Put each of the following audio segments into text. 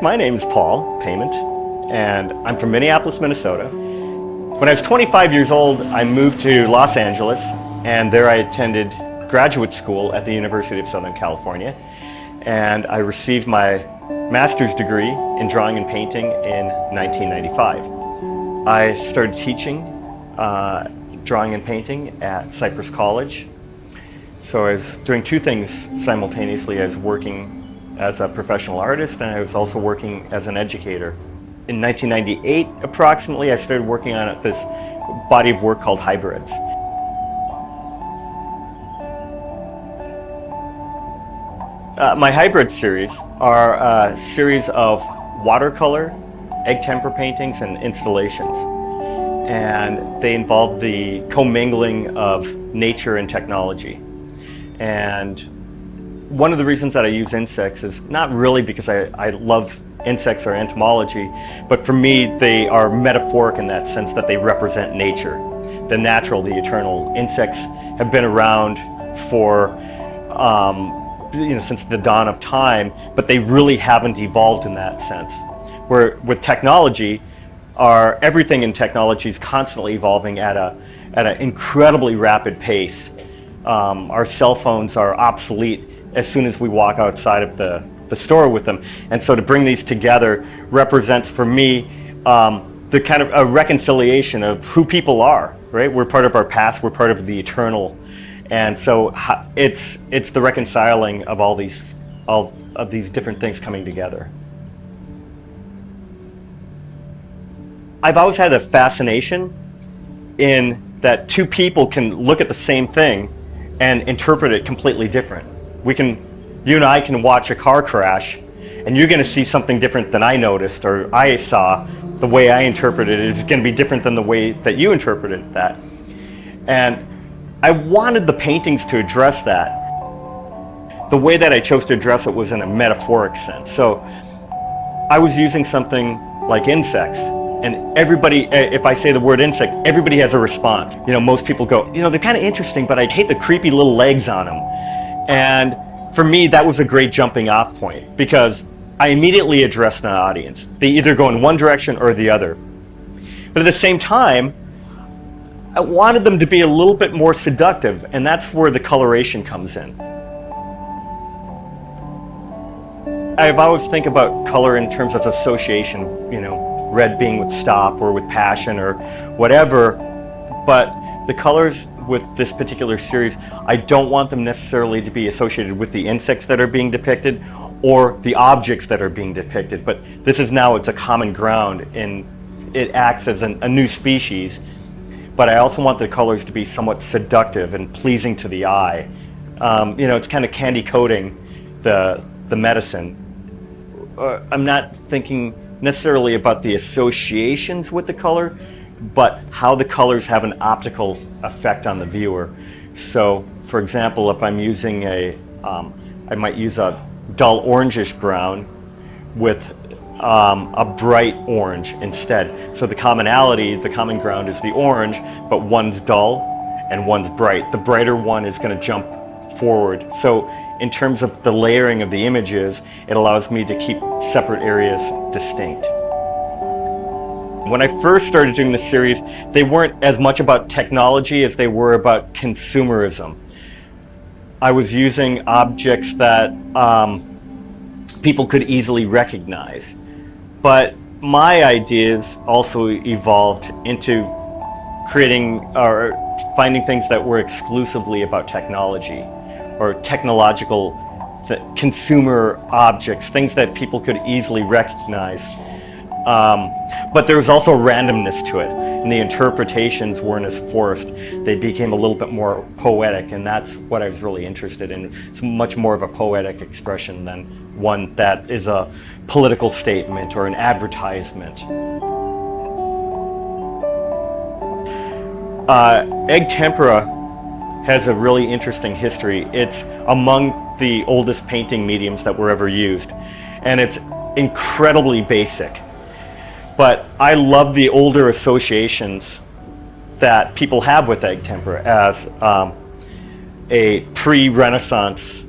My name's Paul Paiement, and I'm from Minneapolis, Minnesota. When I was 25 years old, I moved to Los Angeles, and there I attended graduate school at the University of Southern California, and I received my master's degree in drawing and painting in 1995. I started teaching drawing and painting at Cypress College. So I was doing two things simultaneously. I was working as a professional artist, and I was also working as an educator. In 1998, approximately, I started working on this body of work called Hybrids. My Hybrids series are a series of watercolor, egg tempera paintings, and installations. And they involve the commingling of nature and technology. And one of the reasons that I use insects is not really because I love insects or entomology, but for me they are metaphoric in that sense that they represent nature, the natural, the eternal. Insects have been around for since the dawn of time, but they really haven't evolved in that sense. Where with technology, everything in technology is constantly evolving at an incredibly rapid pace. Our cell phones are obsolete as soon as we walk outside of the store with them. And so to bring these together represents for me the kind of a reconciliation of who people are, right? We're part of our past, we're part of the eternal. And so it's the reconciling of all of these different things coming together. I've always had a fascination in that two people can look at the same thing and interpret it completely different. You and I can watch a car crash, and you're going to see something different than I noticed or I saw. The way I interpreted it is going to be different than the way that you interpreted that. And I wanted the paintings to address that. The way that I chose to address it was in a metaphoric sense. So I was using something like insects. And everybody, if I say the word insect, everybody has a response. Most people go, they're kind of interesting, but I hate the creepy little legs on them. And for me, that was a great jumping off point because I immediately addressed an audience. They either go in one direction or the other. But at the same time, I wanted them to be a little bit more seductive, and that's where the coloration comes in. I've always think about color in terms of association, red being with stop or with passion or whatever, but the colors with this particular series, I don't want them necessarily to be associated with the insects that are being depicted or the objects that are being depicted, but it's a common ground and it acts as a new species, but I also want the colors to be somewhat seductive and pleasing to the eye. It's kind of candy coating the medicine. I'm not thinking necessarily about the associations with the color, but how the colors have an optical effect on the viewer. So, for example, if I'm using I might use a dull orangish brown with a bright orange instead. So the common ground is the orange, but one's dull and one's bright. The brighter one is going to jump forward. So in terms of the layering of the images, it allows me to keep separate areas distinct. When I first started doing this series, they weren't as much about technology as they were about consumerism. I was using objects that people could easily recognize. But my ideas also evolved into creating or finding things that were exclusively about technology or technological consumer objects, things that people could easily recognize. But there was also randomness to it, and the interpretations weren't as forced. They became a little bit more poetic, and that's what I was really interested in. It's much more of a poetic expression than one that is a political statement or an advertisement. Egg tempera has a really interesting history. It's among the oldest painting mediums that were ever used, and it's incredibly basic. But I love the older associations that people have with egg tempera as a pre-Renaissance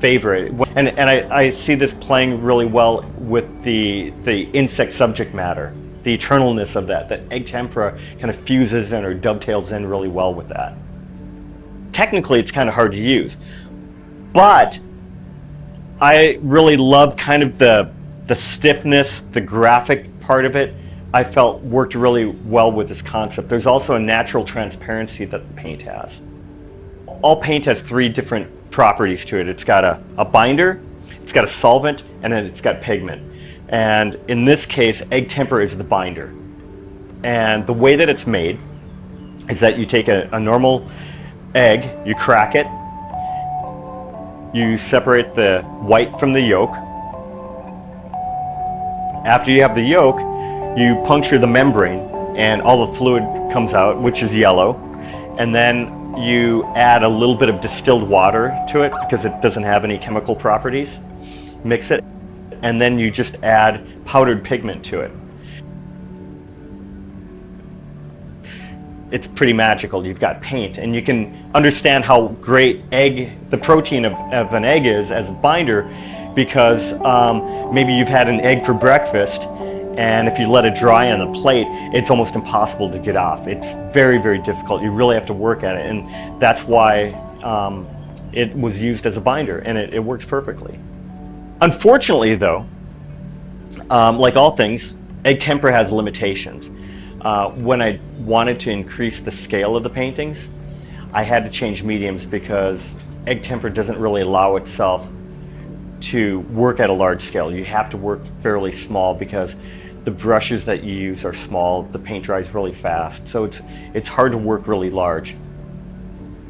favorite. And I see this playing really well with the insect subject matter, the eternalness of that egg tempera kind of fuses in or dovetails in really well with that. Technically, it's kind of hard to use, but I really love kind of the stiffness, the graphic part of it. I felt worked really well with this concept. There's also a natural transparency that the paint has. All paint has three different properties to it. It's got a binder, it's got a solvent, and then it's got pigment. And in this case, egg tempera is the binder. And the way that it's made is that you take a normal egg, you crack it, you separate the white from the yolk. After you have the yolk, you puncture the membrane and all the fluid comes out, which is yellow. And then you add a little bit of distilled water to it because it doesn't have any chemical properties. Mix it, and then you just add powdered pigment to it. It's pretty magical. You've got paint, and you can understand how great the protein of an egg is as a binder, because maybe you've had an egg for breakfast, and if you let it dry on the plate, it's almost impossible to get off. It's very, very difficult. You really have to work at it, and that's why it was used as a binder, and it works perfectly. Unfortunately, though, like all things, egg tempera has limitations. When I wanted to increase the scale of the paintings, I had to change mediums because egg tempera doesn't really allow itself to work at a large scale. You have to work fairly small because the brushes that you use are small, the paint dries really fast, so it's hard to work really large.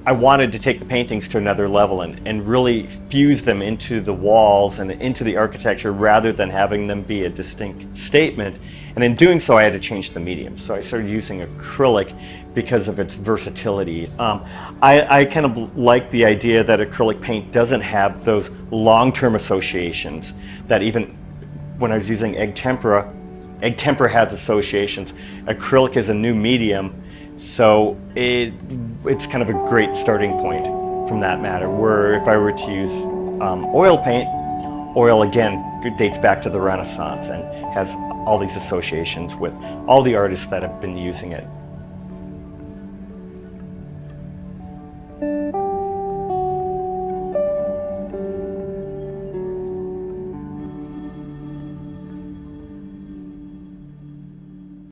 I wanted to take the paintings to another level and really fuse them into the walls and into the architecture rather than having them be a distinct statement. And in doing so, I had to change the medium. So I started using acrylic because of its versatility. I kind of like the idea that acrylic paint doesn't have those long-term associations that even when I was using egg tempera has associations. Acrylic is a new medium, so it's kind of a great starting point from that matter, where if I were to use oil paint, oil again dates back to the Renaissance and has all these associations with all the artists that have been using it.